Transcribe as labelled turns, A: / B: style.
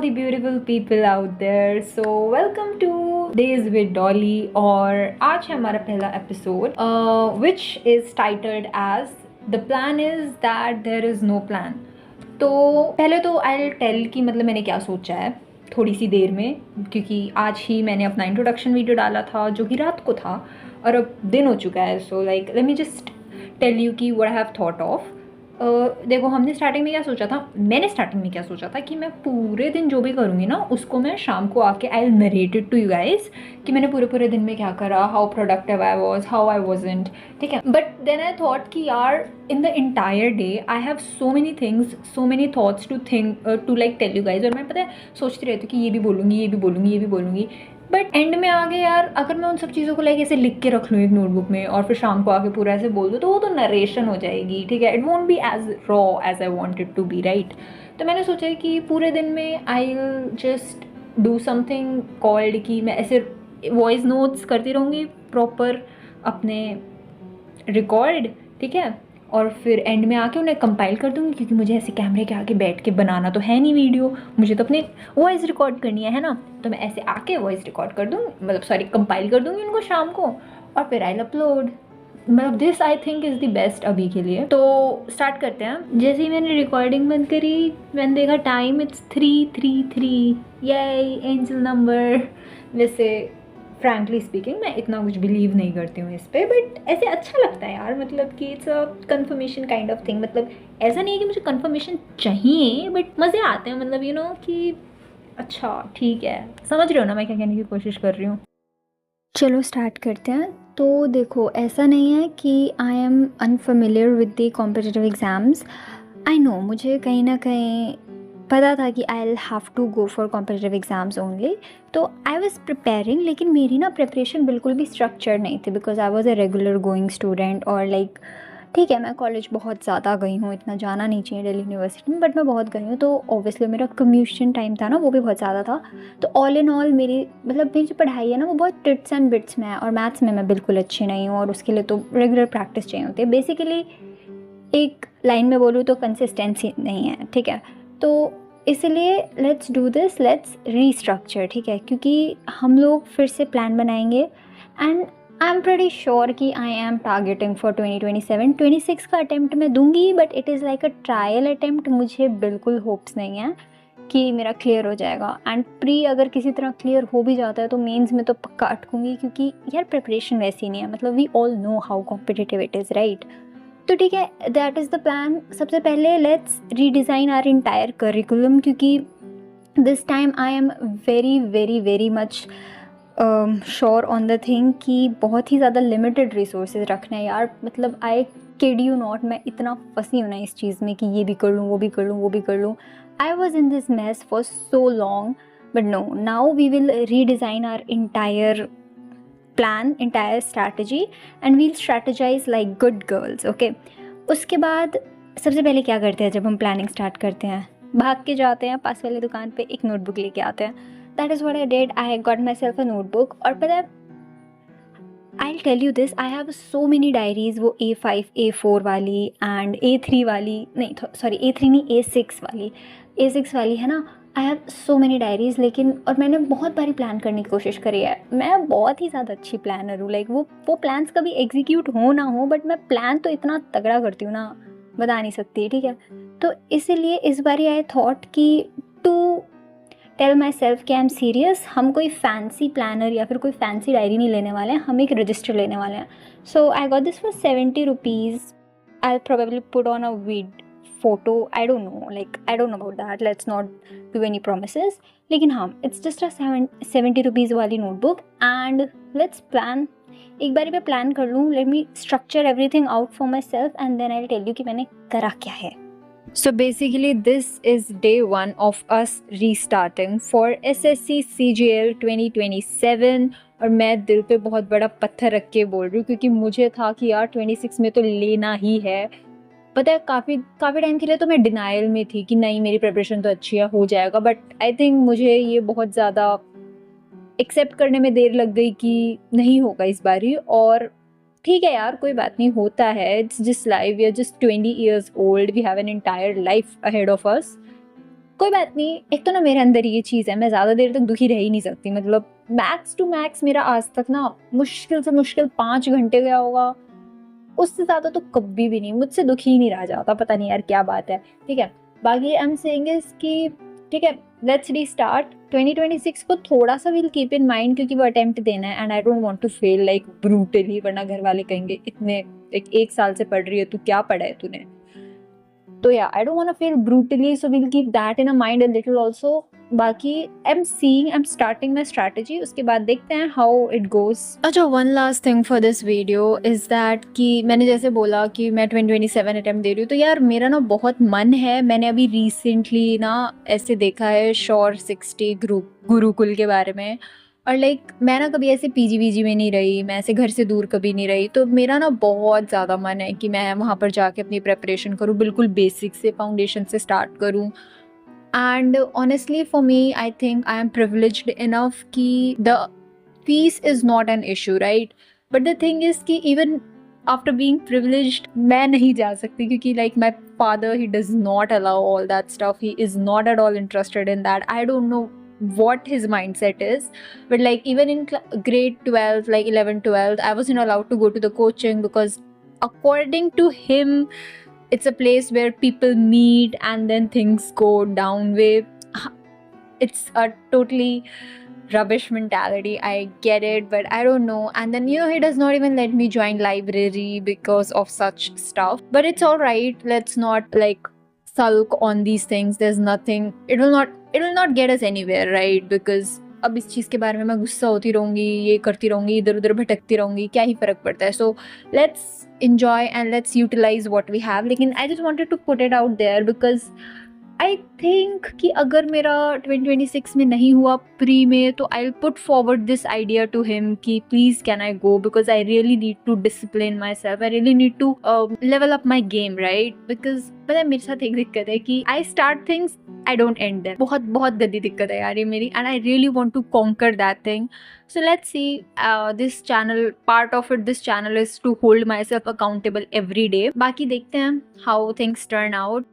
A: the beautiful people out there. So welcome to Days with Dolly और आज है हमारा पहला episode which is titled as The plan is that there is no plan. तो पहले तो I'll tell कि मतलब मैंने क्या सोचा है थोड़ी सी देर में, क्योंकि आज ही मैंने अपना इंट्रोडक्शन वीडियो डाला था जो कि रात को था और अब दिन हो चुका है. So like let me just tell you कि what I have thought of. देखो हमने स्टार्टिंग में क्या सोचा था, मैंने स्टार्टिंग में क्या सोचा था कि मैं पूरे दिन जो भी करूँगी ना उसको मैं शाम को आके I will narrate it to you guys कि मैंने पूरे दिन में क्या करा, how productive I was, how I wasn't. ठीक है, बट देन आई थॉट कि यार in the entire day I have so many things, so many thoughts to think to like tell you guys. और मैं पता है सोचती रहती हूँ कि ये भी बोलूँगी, ये भी बोलूँगी, ये भी बोलूँगी, बट एंड में आगे यार अगर मैं उन सब चीज़ों को लाइक ऐसे लिख के रख लूँ एक नोटबुक में और फिर शाम को आके पूरा ऐसे बोल दूँ तो वो तो नरेशन हो जाएगी. ठीक है, it won't be as raw as I want it to be, right. तो मैंने सोचा कि पूरे दिन में I will just do something called कि मैं ऐसे वॉइस नोट्स करती रहूँगी प्रॉपर अपने रिकॉर्ड. ठीक है, और फिर एंड में आके उन्हें कंपाइल कर दूँगी क्योंकि मुझे ऐसे कैमरे के आगे बैठ के बनाना तो है नहीं वीडियो, मुझे तो अपनी वॉइस रिकॉर्ड करनी है ना. तो मैं ऐसे आके वॉइस रिकॉर्ड कर दूँगी, मतलब सॉरी कंपाइल कर दूँगी उनको शाम को और फिर आई अपलोड. मतलब this I think is the best अभी के लिए. तो स्टार्ट करते हैं. जैसे ही मैंने रिकॉर्डिंग बंद करी, मैंने देखा टाइम इट्स 3:33. ये एंजल नंबर. वैसे फ्रैंकली स्पीकिंग मैं इतना कुछ बिलीव नहीं करती हूँ इस पर, बट ऐसे अच्छा लगता है यार, मतलब कि it's a conformation kind of thing. मतलब ऐसा नहीं है कि मुझे कन्फर्मेशन चाहिए, बट मज़े आते हैं, मतलब यू नो कि अच्छा ठीक है. समझ रहे हो ना मैं क्या कहने की कोशिश कर रही हूँ. चलो स्टार्ट करते हैं. तो देखो ऐसा नहीं है कि I am unfamiliar with the competitive exams. I know मुझे कहीं ना कहीं पता था कि I will have to go for competitive exams only. तो आई वॉज प्रिपेयरिंग, लेकिन मेरी ना प्रिपरेशन बिल्कुल भी स्ट्रक्चर नहीं थी because I was a regular going student. और लाइक ठीक है मैं कॉलेज बहुत ज़्यादा गई हूँ, इतना जाना नहीं चाहिए दिल्ली यूनिवर्सिटी में, बट मैं बहुत गई हूँ. तो ऑब्वियसली मेरा कम्यूशन टाइम था ना वो भी बहुत ज़्यादा था. तो ऑल इन ऑल मेरी जो पढ़ाई है ना वो बहुत टिट्स एंड बिट्स में है और मैथ्स में मैं बिल्कुल अच्छी नहीं हूँ और उसके लिए तो रेगुलर प्रैक्टिस चाहिए होती है. बेसिकली एक लाइन में बोलूँ तो कंसिस्टेंसी नहीं है. ठीक है, तो इसलिए let's do this, let's restructure. ठीक है, क्योंकि हम लोग फिर से प्लान बनाएंगे and I am pretty sure कि आई एम टारगेटिंग फॉर 2027. 26 का अटैम्प्ट मैं दूंगी, but it is like a trial attempt. मुझे बिल्कुल होप्स नहीं है कि मेरा क्लियर हो जाएगा. एंड प्री अगर किसी तरह क्लियर हो भी जाता है तो मेंस में तो पक्का अटकूंगी, क्योंकि यार प्रिपरेशन वैसी नहीं है. मतलब we all know how competitive it is, right. तो ठीक है, दैट इज़ द प्लान. सबसे पहले let's redesign our entire curriculum, क्योंकि this time I am very very very much sure on the thing कि बहुत ही ज़्यादा लिमिटेड रिसोर्सेज रखना है यार. मतलब आई किड यू नॉट, मैं इतना फंसी हूँ ना इस चीज़ में कि ये भी कर लूँ, वो भी कर लूँ, वो भी कर लूँ. I was in this mess for so long, but no, now we will redesign our entire plan, entire strategy, and we'll strategize like good girls. okay. उसके बाद सबसे पहले क्या करते हैं जब हम प्लानिंग स्टार्ट करते हैं, भाग के जाते हैं पास वाली दुकान पे एक नोटबुक लेके आते हैं. That is what I did. I got myself a notebook. और पता है I will tell you this, I have so many diaries, वो A5 A4 वाली एंड A3 वाली, नहीं सॉरी A3 नहीं A6 वाली, A6 वाली है ना. आई हैव सो मेनी डायरीज़. लेकिन और मैंने बहुत बारी प्लान करने की कोशिश करी है. मैं बहुत ही ज़्यादा अच्छी प्लानर हूँ. लाइक वो प्लान्स कभी एग्जीक्यूट हो ना हो, बट मैं प्लान तो इतना तगड़ा करती हूँ ना, बता नहीं सकती. ठीक है, तो इसीलिए इस बारी आई थॉट कि टू टेल माई सेल्फ कि आई एम सीरियस, हम कोई फैंसी प्लानर या फिर कोई फैंसी डायरी नहीं लेने वाले हैं, हम एक रजिस्टर लेने वाले हैं. So I got this for 70 rupees. I probably put on a weed photo, I don't know about that, let's not do any promises. लेकिन हाँ, it's just a 70 रुपीज़ वाली नोटबुक एंड लेट्स प्लान. एक बारी मैं plan कर लूँ, let me structure everything out for myself and then I tell you कि मैंने करा क्या है. So basically this is day 1 of us restarting for SSC CGL 2027. और मैं दिल पे बहुत बड़ा पत्थर रख के बोल रही हूँ क्योंकि मुझे था कि यार 26 में तो लेना ही है. पता है काफ़ी टाइम के लिए तो मैं डिनाइल में थी कि नहीं मेरी प्रिपरेशन तो अच्छी है, हो जाएगा. बट आई थिंक मुझे ये बहुत ज़्यादा एक्सेप्ट करने में देर लग गई कि नहीं होगा इस बारी. और ठीक है यार, कोई बात नहीं, होता है. It's just life, we are just 20 years old, we have an entire life ahead of us. कोई बात नहीं, एक तो ना मेरे अंदर ये चीज़ है, मैं ज़्यादा देर तक दुखी रह ही नहीं सकती। मतलब मैक्स टू मैक्स मेरा आज तक ना मुश्किल से मुश्किल 5 घंटे गया होगा, उससे ज़्यादा तो कभी भी नहीं। मुझसे दुखी ही नहीं रहा जाता, पता नहीं यार क्या बात है। ठीक है, बाकी आई एम सेइंग इज कि ठीक है, लेट्स रीस्टार्ट 2026 को। थोड़ा सा विल कीप इन माइंड क्योंकि वो अटेम्प्ट देना है and I don't want to fail like brutally, वरना घर वाले कहेंगे इतने एक साल से पढ़ रही है तू, क्या पढ़ा है तूने। तो या I don't want to fail brutally, so will keep that in a mind a little also. बाकी I am starting my strategy, उसके बाद देखते हैं हाउ इट गोज। अच्छा, one last thing for this video is that कि मैंने जैसे बोला कि मैं 2027 अटेम्प्ट दे रही हूँ, तो यार मेरा ना बहुत मन है। मैंने अभी रिसेंटली ना ऐसे देखा है श्योर 60 ग्रुप गुरुकुल के बारे में, और लाइक मैं ना कभी ऐसे पीजी वीजी में नहीं रही, मैं ऐसे घर से दूर कभी नहीं रही, तो मेरा ना बहुत ज़्यादा मन है कि मैं वहाँ पर जाके अपनी प्रेपरेशन करूँ, बिल्कुल बेसिक से फाउंडेशन से स्टार्ट करूँ। And honestly for me I think I am privileged enough कि the fees is not an issue, right. But the thing is कि इवन आफ्टर बीइंग प्रिविलेज्ड मैं नहीं जा सकती क्योंकि like my father, he does not allow all that stuff. He is not at all interested in that. I don't know what his mindset is, but like even in grade 12, like 11 12, I wasn't allowed to go to the coaching because according to him it's a place where people meet and then things go down with. It's a totally rubbish mentality, I get it, but I don't know. And then he does not even let me join library because of such stuff, but it's all right. Let's not like sulk on these things. There's nothing, it will not get us anywhere, right? Because अब इस चीज़ के बारे में मैं गुस्सा होती रहूँगी, ये करती रहूँगी, इधर उधर भटकती रहूँगी, क्या ही फ़र्क पड़ता है। So let's enjoy and let's utilize what we have. लेकिन I just wanted to put it out there because I think कि अगर मेरा 2026 में नहीं हुआ प्री में, तो I will put forward this idea to him कि please can I go, because I really need to discipline myself, I really need to level up my game, right. Because पता है मेरे साथ एक दिक्कत है कि I start things, I don't end them. बहुत बहुत गंदी दिक्कत है यार ये मेरी, and I really want to conquer that thing. So let's see, this channel, part of it, this channel is to hold myself accountable every day. बाकी देखते हैं how things turn out.